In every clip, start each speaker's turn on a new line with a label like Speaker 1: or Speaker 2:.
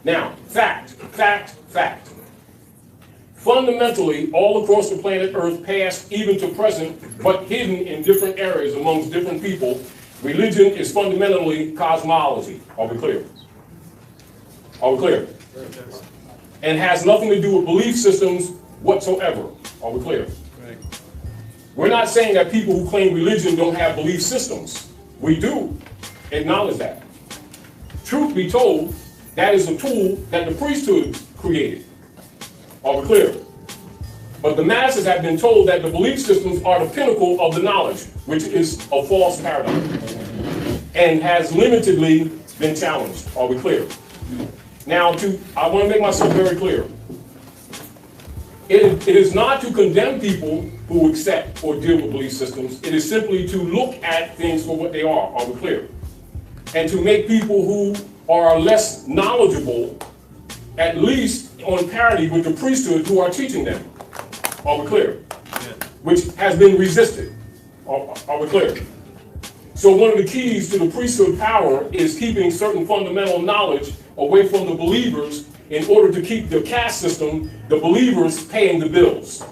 Speaker 1: Now, fact. Fundamentally, all across the planet Earth, past even to present, but hidden in different areas amongst different people, religion is fundamentally cosmology. Are we clear? Are we clear? And has nothing to do with belief systems whatsoever. Are we clear? Right. We're not saying that people who claim religion don't have belief systems. We do acknowledge that. Truth be told, that is a tool that the priesthood created. Are we clear? But the masses have been told that the belief systems are the pinnacle of the knowledge, which is a false paradigm, and has limitedly been challenged. Are we clear? Now, I want to make myself very clear. It is not to condemn people who accept or deal with belief systems. It is simply to look at things for what they are. Are we clear? And to make people who are less knowledgeable at least on parity with the priesthood who are teaching them. Are we clear? Yeah. Which has been resisted. Are we clear? So one of the keys to the priesthood power is keeping certain fundamental knowledge away from the believers in order to keep the caste system, the believers paying the bills.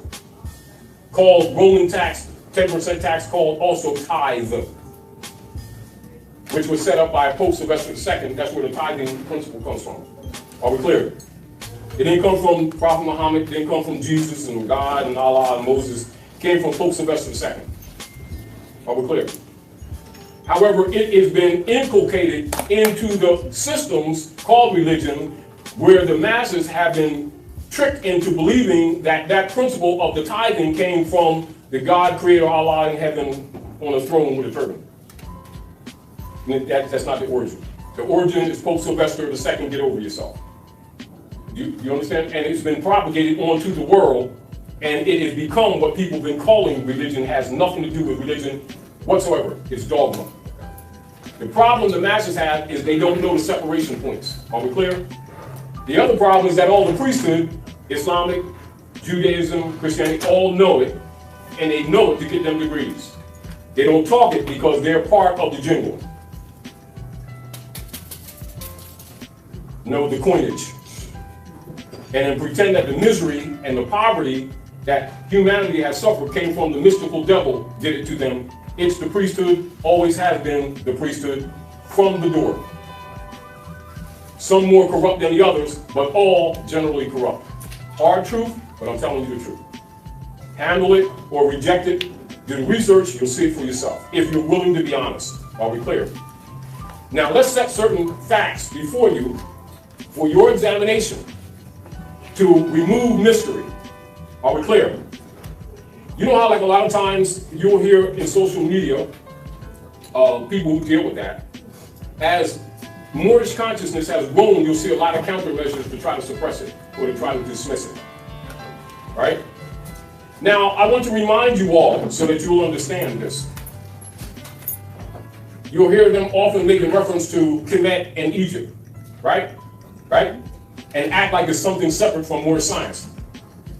Speaker 1: Called Roman tax, 10% tax, called also tithe, which was set up by Pope Sylvester II. That's where the tithing principle comes from. Are we clear? It didn't come from Prophet Muhammad, it didn't come from Jesus and God and Allah and Moses. It came from Pope Sylvester II. Are we clear? However, it has been inculcated into the systems called religion, where the masses have been tricked into believing that that principle of the tithing came from the God creator Allah in heaven on a throne with a turban. That's not the origin. The origin is Pope Sylvester II, get over yourself. You understand? And it's been propagated onto the world, and it has become what people have been calling religion. Has nothing to do with religion whatsoever. It's dogma. The problem the masses have is they don't know the separation points. Are we clear? The other problem is that all the priesthood, Islamic, Judaism, Christianity, all know it, and they know it to get them degrees. They don't talk it because they're part of the jingle. Know the coinage. And then pretend that the misery and the poverty that humanity has suffered came from the mystical devil, did it to them. It's the priesthood, always has been the priesthood from the door. Some more corrupt than the others, but all generally corrupt. Hard truth, but I'm telling you the truth. Handle it or reject it. Do the research, you'll see it for yourself, if you're willing to be honest. Are we clear? Now let's set certain facts before you for your examination to remove mystery. Are we clear? You know how like a lot of times you'll hear in social media, people who deal with that, as Moorish consciousness has grown, you'll see a lot of countermeasures to try to suppress it or to try to dismiss it, right? Now, I want to remind you all so that you'll understand this. You'll hear them often making reference to Kemet and Egypt, right? Right? And act like it's something separate from Moorish science.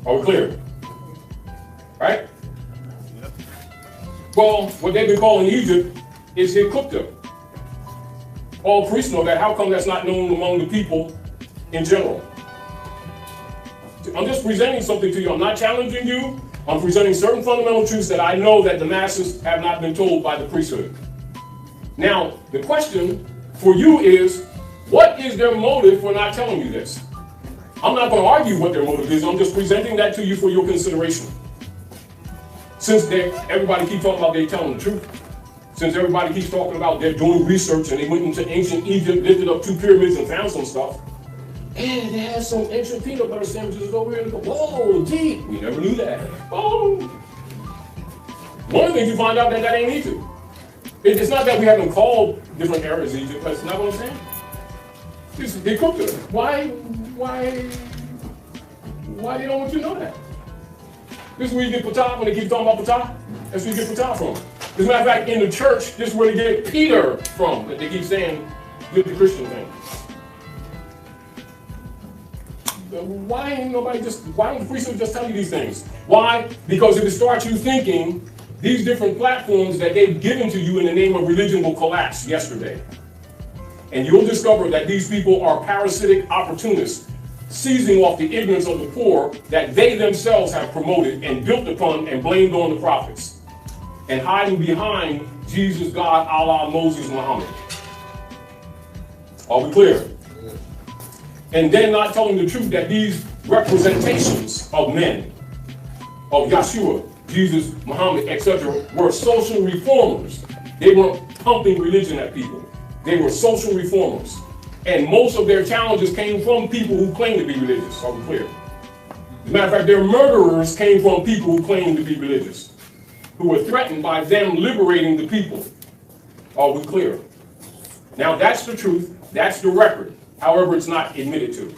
Speaker 1: Are we clear? Right? Yep. Well, what they've been calling Egypt is Hikupta. All priests know that. How come that's not known among the people in general? I'm just presenting something to you. I'm not challenging you. I'm presenting certain fundamental truths that I know that the masses have not been told by the priesthood. Now, the question for you is, what is their motive for not telling you this? I'm not going to argue what their motive is. I'm just presenting that to you for your consideration. Since everybody keeps talking about they're telling the truth, since everybody keeps talking about they're doing research and they went into ancient Egypt, lifted up 2 pyramids and found some stuff, and they had some ancient peanut butter sandwiches over here and go, whoa, deep. We never knew that. Oh. One of the things you find out that ain't Egypt. It's not that we haven't called different areas Egypt, that's not what I'm saying. They cooked it. Why they don't want you to know that? This is where you get Patah when they keep talking about Patah. That's where you get Patah from. As a matter of fact, in the church, this is where they get Peter from, that they keep saying with the Christian thing. Why don't the priesthood just tell you these things? Why? Because if it starts you thinking, these different platforms that they've given to you in the name of religion will collapse yesterday. And you'll discover that these people are parasitic opportunists, seizing off the ignorance of the poor that they themselves have promoted and built upon and blamed on the prophets, and hiding behind Jesus, God, Allah, Moses, Muhammad. Are we clear? And then not telling the truth that these representations of men, of Yeshua, Jesus, Muhammad, etc., were social reformers. They weren't pumping religion at people. They were social reformers. And most of their challenges came from people who claim to be religious. Are we clear? As a matter of fact, their murderers came from people who claimed to be religious, who were threatened by them liberating the people. Are we clear? Now that's the truth. That's the record. However, it's not admitted to.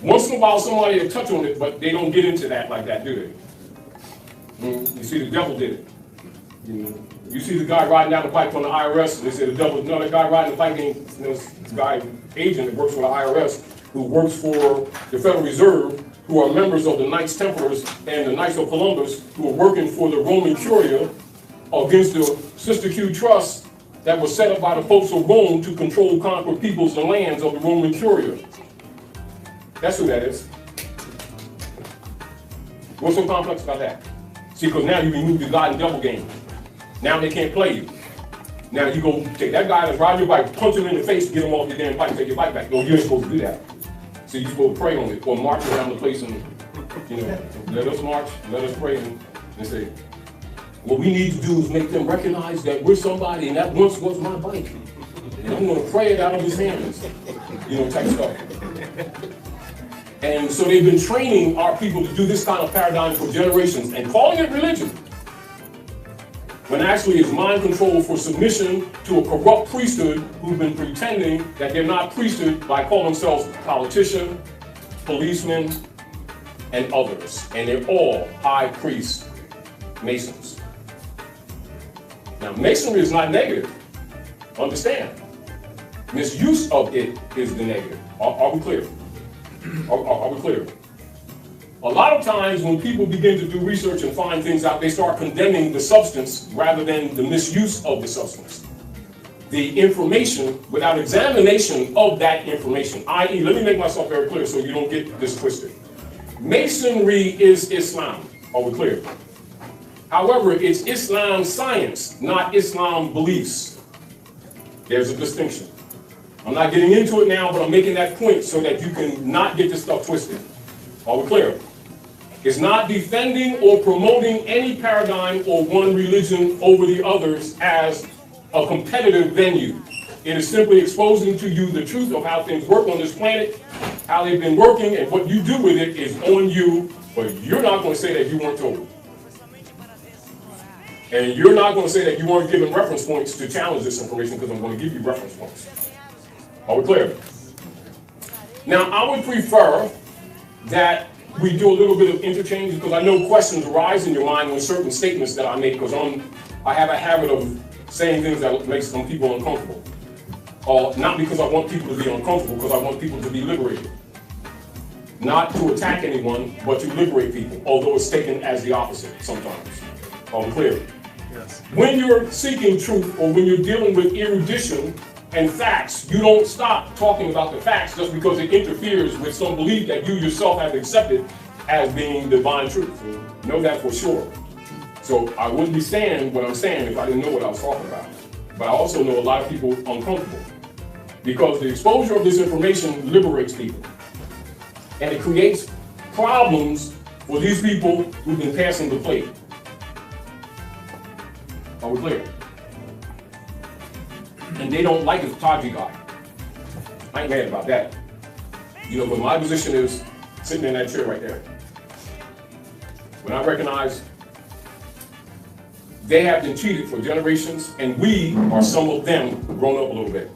Speaker 1: Once in a while, somebody will touch on it, but they don't get into that like that, do they? You see, the devil did it. You see the guy riding down the pike from the IRS, and they say the devil, another guy riding the pike, this guy, agent that works for the IRS, who works for the Federal Reserve, who are members of the Knights Templars and the Knights of Columbus, who are working for the Roman Curia against the Sister Q Trust that was set up by the popes of Rome to control, conquer peoples and lands of the Roman Curia. That's who that is. What's so complex about that? See, because now you remove the God and devil game. Now they can't play you. Now you go take that guy that's riding your bike, punch him in the face, get him off your damn bike, take your bike back. No, you ain't supposed to do that. So you're supposed to pray on it, or march around the place and, let us march, let us pray and say, what we need to do is make them recognize that we're somebody and that once was my bike. And I'm going to pray it out of his hands, type stuff. And so they've been training our people to do this kind of paradigm for generations and calling it religion, when actually it's mind control for submission to a corrupt priesthood who've been pretending that they're not priesthood by calling themselves politician, policemen, and others. And they're all high priests, Masons. Now, Masonry is not negative. Understand. Misuse of it is the negative. Are we clear? Are we clear? A lot of times when people begin to do research and find things out, they start condemning the substance rather than the misuse of the substance. The information without examination of that information, i.e., let me make myself very clear so you don't get this twisted. Masonry is Islam. Are we clear? However, it's Islam science, not Islam beliefs. There's a distinction. I'm not getting into it now, but I'm making that point so that you can not get this stuff twisted. Are we clear? It's not defending or promoting any paradigm or one religion over the others as a competitive venue. It is simply exposing to you the truth of how things work on this planet, how they've been working, and what you do with it is on you, but you're not going to say that you weren't told. And you're not going to say that you weren't given reference points to challenge this information, because I'm going to give you reference points. Are we clear? Now, I would prefer that we do a little bit of interchange, because I know questions arise in your mind when certain statements that I make, because I have a habit of saying things that make some people uncomfortable. Not because I want people to be uncomfortable, because I want people to be liberated. Not to attack anyone, but to liberate people, although it's taken as the opposite sometimes. Are we clear? Yes. When you're seeking truth, or when you're dealing with erudition and facts, you don't stop talking about the facts just because it interferes with some belief that you yourself have accepted as being divine truth. Know that for sure. So I wouldn't be saying what I'm saying if I didn't know what I was talking about. But I also know a lot of people uncomfortable, because the exposure of this information liberates people. And it creates problems for these people who've been passing the plate. Are we clear? And they don't like the Taji guy. I ain't mad about that. But my position is sitting in that chair right there. When I recognize they have been cheated for generations, and we are some of them grown up a little bit.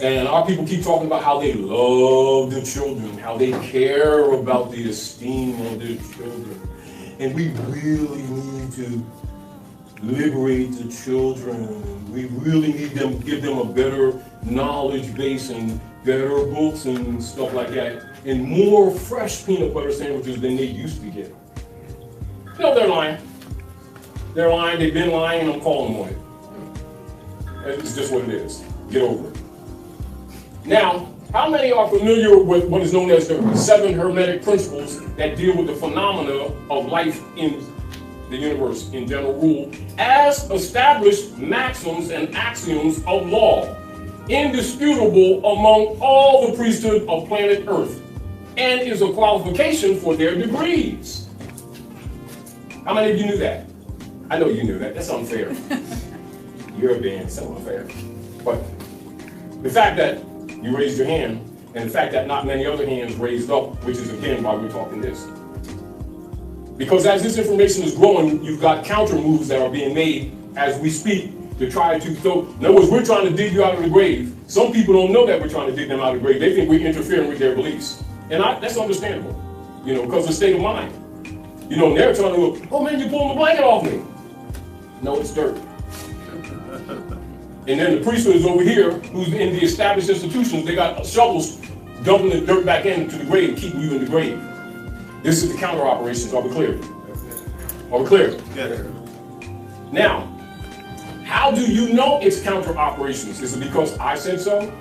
Speaker 1: And our people keep talking about how they love the children, how they care about the esteem of their children. And we really need to liberate the children. We really need them, give them a better knowledge base and better books and stuff like that, and more fresh peanut butter sandwiches than they used to get. They're lying. They're lying, they've been lying, and I'm calling them on it. It's just what it is. Get over it. Now, how many are familiar with what is known as the 7 Hermetic principles that deal with the phenomena of life in the universe in general rule as established maxims and axioms of law, indisputable among all the priesthood of planet Earth, and is a qualification for their degrees? How many of you knew that? I know you knew that. That's unfair. You're being so unfair. But the fact that you raised your hand, and the fact that not many other hands raised up, which is again why we're talking this. Because as this information is growing, you've got counter moves that are being made as we speak to try to, so in other words, we're trying to dig you out of the grave. Some people don't know that we're trying to dig them out of the grave. They think we're interfering with their beliefs. And that's understandable, because of the state of mind. And they're trying to go, oh man, you're pulling the blanket off me. No, it's dirt. And then the priesthood is over here, who's in the established institutions. They got shovels dumping the dirt back into the grave, keeping you in the grave. This is the counter operations. Are we clear? Are we clear?
Speaker 2: Yes.
Speaker 1: Now, how do you know it's counter operations? Is it because I said so?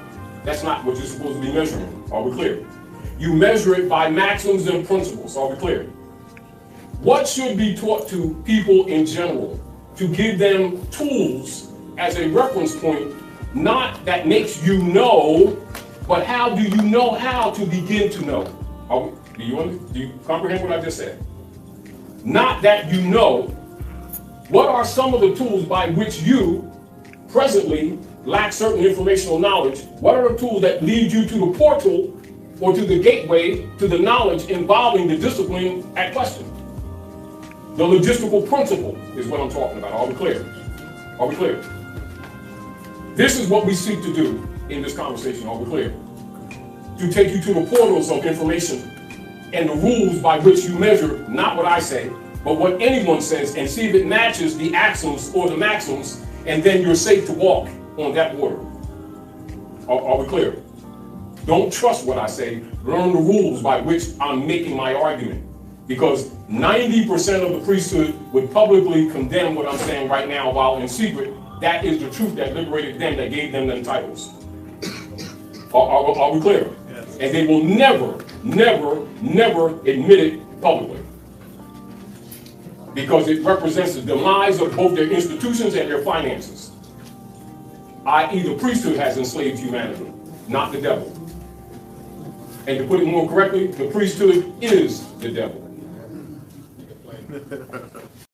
Speaker 1: That's not what you're supposed to be measuring. Are we clear? You measure it by maxims and principles. Are we clear? What should be taught to people in general to give them tools as a reference point, not that makes you know, but how do you know how to begin to know? Do you comprehend what I just said? Not that you know. What are some of the tools by which you presently lack certain informational knowledge? What are the tools that lead you to the portal or to the gateway to the knowledge involving the discipline at question? The logistical principle is what I'm talking about. Are we clear? Are we clear? This is what we seek to do in this conversation. Are we clear? To take you to the portals of information and the rules by which you measure not what I say, but what anyone says, and see if it matches the axioms or the maxims, and then you're safe to walk on that water. Are we clear? Don't trust what I say. Learn the rules by which I'm making my argument. Because 90% of the priesthood would publicly condemn what I'm saying right now, while in secret, that is the truth that liberated them, that gave them titles. Are we clear?
Speaker 2: Yes.
Speaker 1: And they will never, never, never admit it publicly. Because it represents the demise of both their institutions and their finances. I.e., the priesthood has enslaved humanity, not the devil. And to put it more correctly, the priesthood is the devil.